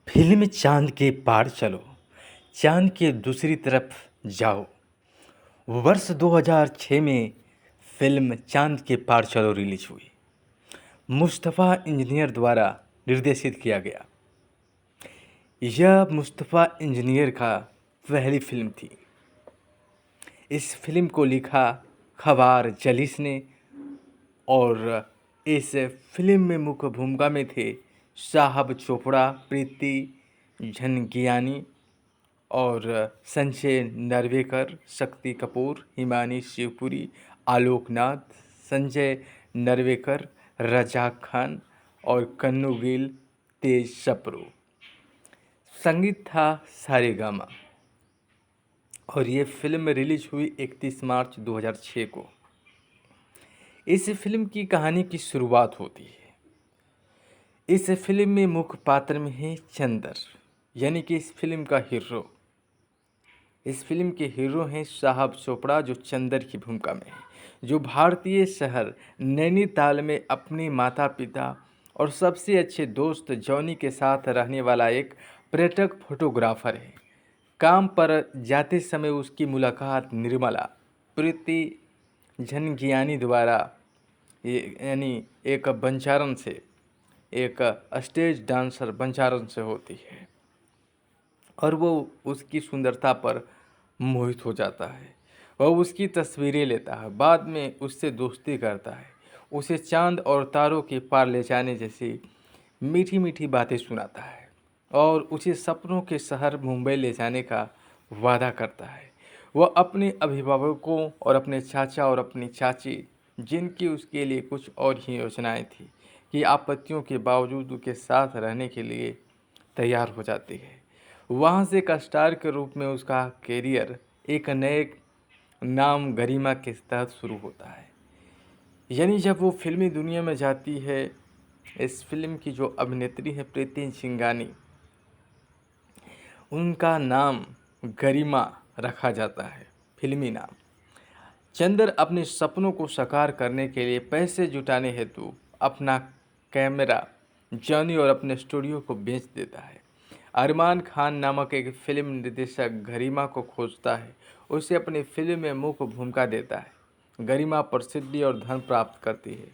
Film चाँद के पार चलो, चाँद के दूसरी तरफ जाओ। वर्ष 2006 में फिल्म चाँद के पार चलो रिलीज हुई। मुस्तफ़ा इंजीनियर द्वारा निर्देशित किया गया। यह मुस्तफ़ा इंजीनियर का पहली फिल्म थी। इस फिल्म को लिखा खवार जलीस ने और इस फिल्म में मुख्य भूमिका में थे साहब चोपड़ा, प्रीति झनगियानी और संजय नार्वेकर, शक्ति कपूर, हिमानी शिवपुरी, आलोक नाथ, संजय नार्वेकर, रजाक खान और कन्नू गिल, तेज सप्रू। संगीत था सारेगामा और ये फिल्म रिलीज हुई 31 मार्च 2006 को। इस फिल्म की कहानी की शुरुआत होती है। इस फिल्म में मुख्य पात्र में है चंदर, यानी कि इस फिल्म का हीरो। इस फिल्म के हीरो हैं साहब चोपड़ा, जो चंदर की भूमिका में है, जो भारतीय शहर नैनीताल में अपने माता पिता और सबसे अच्छे दोस्त जॉनी के साथ रहने वाला एक पर्यटक फोटोग्राफर है। काम पर जाते समय उसकी मुलाकात निर्मला प्रीति झनगियानी द्वारा यानी एक बंजारन से, एक स्टेज डांसर बंजारन से होती है और वो उसकी सुंदरता पर मोहित हो जाता है। वह उसकी तस्वीरें लेता है, बाद में उससे दोस्ती करता है, उसे चांद और तारों के पार ले जाने जैसी मीठी मीठी बातें सुनाता है और उसे सपनों के शहर मुंबई ले जाने का वादा करता है। वह अपने अभिभावकों और अपने चाचा और अपनी चाची, जिनकी उसके लिए कुछ और ही योजनाएं थी, कि आपत्तियों के बावजूद उसके साथ रहने के लिए तैयार हो जाती है। वहाँ से एक स्टार के रूप में उसका कैरियर एक नए नाम गरिमा के तहत शुरू होता है। यानी जब वो फिल्मी दुनिया में जाती है, इस फिल्म की जो अभिनेत्री है प्रीति झिंगानी, उनका नाम गरिमा रखा जाता है, फिल्मी नाम। चंदर अपने सपनों को साकार करने के लिए पैसे जुटाने हेतु अपना कैमरा जॉनी और अपने स्टूडियो को बेच देता है। अरमान खान नामक एक फिल्म निर्देशक गरिमा को खोजता है, उसे अपनी फिल्म में मुख्य भूमिका देता है। गरिमा प्रसिद्धि और धन प्राप्त करती है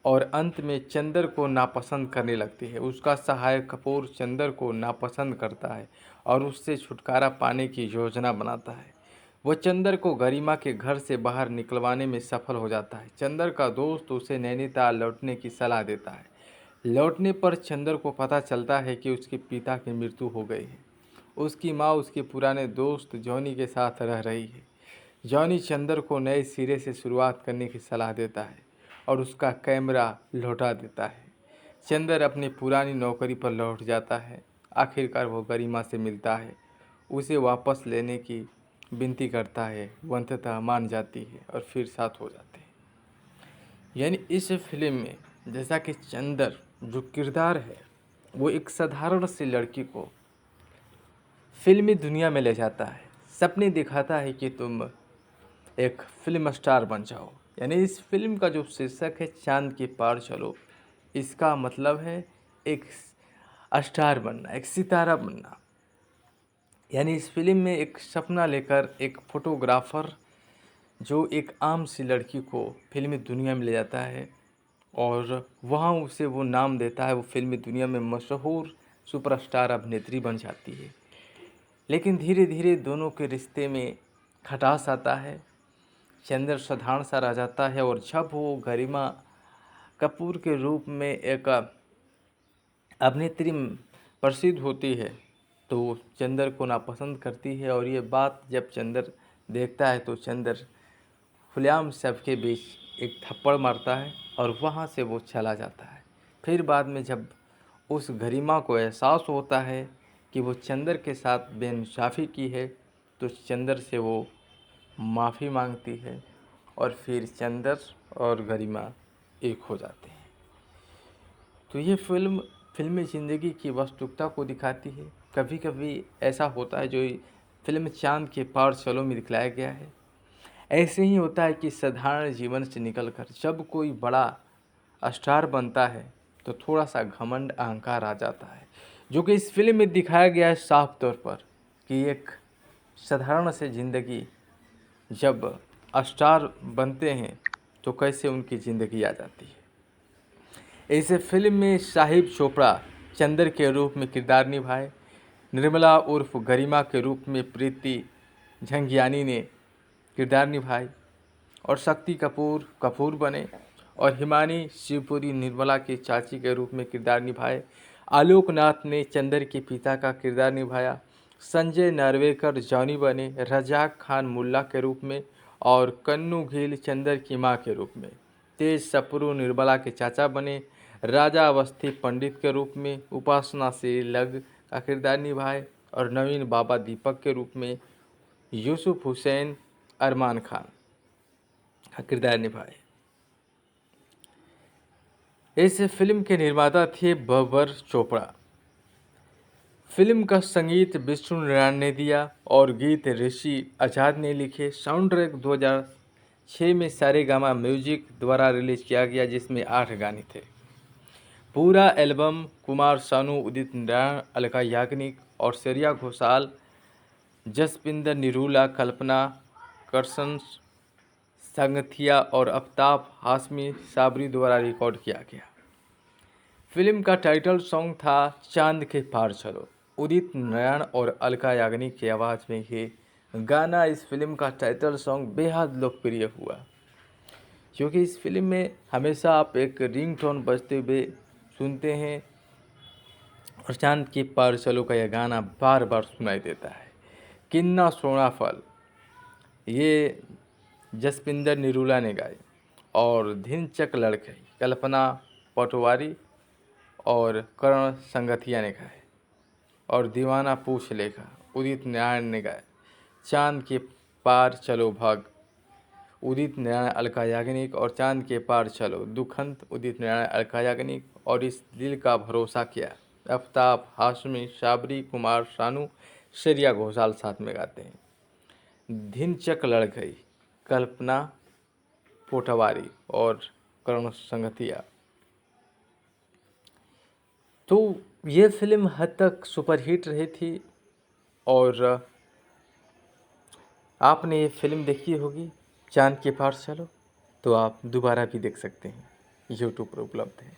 और अंत में चंदर को नापसंद करने लगती है। उसका सहायक कपूर चंदर को नापसंद करता है और उससे छुटकारा पाने की योजना बनाता है। वह चंदर को गरिमा के घर से बाहर निकलवाने में सफल हो जाता है। चंदर का दोस्त उसे नैनीताल लौटने की सलाह देता है। लौटने पर चंदर को पता चलता है कि उसके पिता की मृत्यु हो गई है। उसकी माँ उसके पुराने दोस्त जॉनी के साथ रह रही है। जॉनी चंदर को नए सिरे से शुरुआत करने की सलाह देता है और उसका कैमरा लौटा देता है। चंदर अपनी पुरानी नौकरी पर लौट जाता है। आखिरकार वो गरिमा से मिलता है, उसे वापस लेने की विनती करता है। वो अंततः मान जाती है और फिर साथ हो जाते हैं। यानी इस फिल्म में जैसा कि चंदर जो किरदार है, वो एक साधारण सी लड़की को फिल्मी दुनिया में ले जाता है, सपने दिखाता है कि तुम एक फिल्म स्टार बन जाओ। यानी इस फिल्म का जो शीर्षक है चांद के पार चलो, इसका मतलब है एक स्टार बनना, एक सितारा बनना। यानी इस फिल्म में एक सपना लेकर एक फोटोग्राफर जो एक आम सी लड़की को फिल्मी दुनिया में ले जाता है और वहाँ उसे वो नाम देता है, वो फिल्मी दुनिया में मशहूर सुपरस्टार अभिनेत्री बन जाती है। लेकिन धीरे धीरे दोनों के रिश्ते में खटास आता है। चंदर साधारण सा रह जाता है और जब वो गरिमा कपूर के रूप में एक अभिनेत्री प्रसिद्ध होती है तो चंदर को नापसंद करती है और ये बात जब चंदर देखता है तो चंदर खुलेआम सबके बीच एक थप्पड़ मारता है और वहाँ से वो चला जाता है। फिर बाद में जब उस गरिमा को एहसास होता है कि वो चंदर के साथ बेइंसाफ़ी की है तो चंदर से वो माफ़ी मांगती है और फिर चंदर और गरिमा एक हो जाते हैं। तो ये फिल्म फिल्मी ज़िंदगी की वास्तविकता को दिखाती है। कभी कभी ऐसा होता है जो फिल्म चांद के पार चलो में दिखलाया गया है, ऐसे ही होता है कि साधारण जीवन से निकलकर जब कोई बड़ा स्टार बनता है तो थोड़ा सा घमंड अहंकार आ जाता है। जो कि इस फिल्म में दिखाया गया है साफ तौर पर कि एक साधारण से ज़िंदगी जब स्टार बनते हैं तो कैसे उनकी ज़िंदगी आ जाती है। इस फिल्म में साहिब चोपड़ा चंदर के रूप में किरदार निभाए, निर्मला उर्फ गरिमा के रूप में प्रीति झंगियानी ने किरदार निभाए और शक्ति कपूर कपूर बने और हिमानी शिवपुरी निर्मला की चाची के रूप में किरदार निभाए। आलोकनाथ ने चंदर के पिता का किरदार निभाया। संजय नार्वेकर जॉनी बने, रजाक खान मुल्ला के रूप में और कन्नू घील चंदर की मां के रूप में। तेज सप्रू निर्मला के चाचा बने, राजा अवस्थी पंडित के रूप में उपासना से लग का किरदार निभाए और नवीन बाबा दीपक के रूप में यूसुफ हुसैन अरमान खान का किरदार निभाए। इस फिल्म के निर्माता थे बबर चोपड़ा। फिल्म का संगीत विष्णु नारायण ने दिया और गीत ऋषि आजाद ने लिखे। साउंड ट्रैक 2006 में सारेगामा म्यूजिक द्वारा रिलीज किया गया, जिसमें 8 गाने थे। पूरा एल्बम कुमार सानू, उदित नारायण, अलका याग्निक और श्रेया घोषाल, जसपिंदर निरूला, कल्पना करसन संगथिया और आफ्ताब हाशमी साबरी द्वारा रिकॉर्ड किया गया। फिल्म का टाइटल सॉन्ग था चांद के पार चलो। उदित नारायण और अलका याग्निक की आवाज़ में ये गाना, इस फिल्म का टाइटल सॉन्ग बेहद लोकप्रिय हुआ, क्योंकि इस फिल्म में हमेशा आप एक रिंगटोन बजते हुए सुनते हैं और चांद के पार चलो का यह गाना बार बार सुनाई देता है। किन्ना सोना फल, ये जसपिंदर निरूला ने गाई और धिनचक लड़के कल्पना पटवारी और करण संगथिया ने गाए और दीवाना पूछ लेखा उदित नारायण ने गाए। चांद के पार चलो भाग उदित नारायण अलका याग्निक और चांद के पार चलो दुखंत उदित नारायण अलका याग्निक और इस दिल का भरोसा किया आफ्ताब हाशमी साबरी कुमार सानू श्रेया घोषाल साथ में गाते हैं। धिनचक लड़ गई कल्पना पोटवारी और करण संगथिया। तो ये फिल्म हद तक सुपरहिट रही थी और आपने ये फिल्म देखी होगी चांद के पार चलो, तो आप दोबारा भी देख सकते हैं, यूट्यूब पर उपलब्ध है।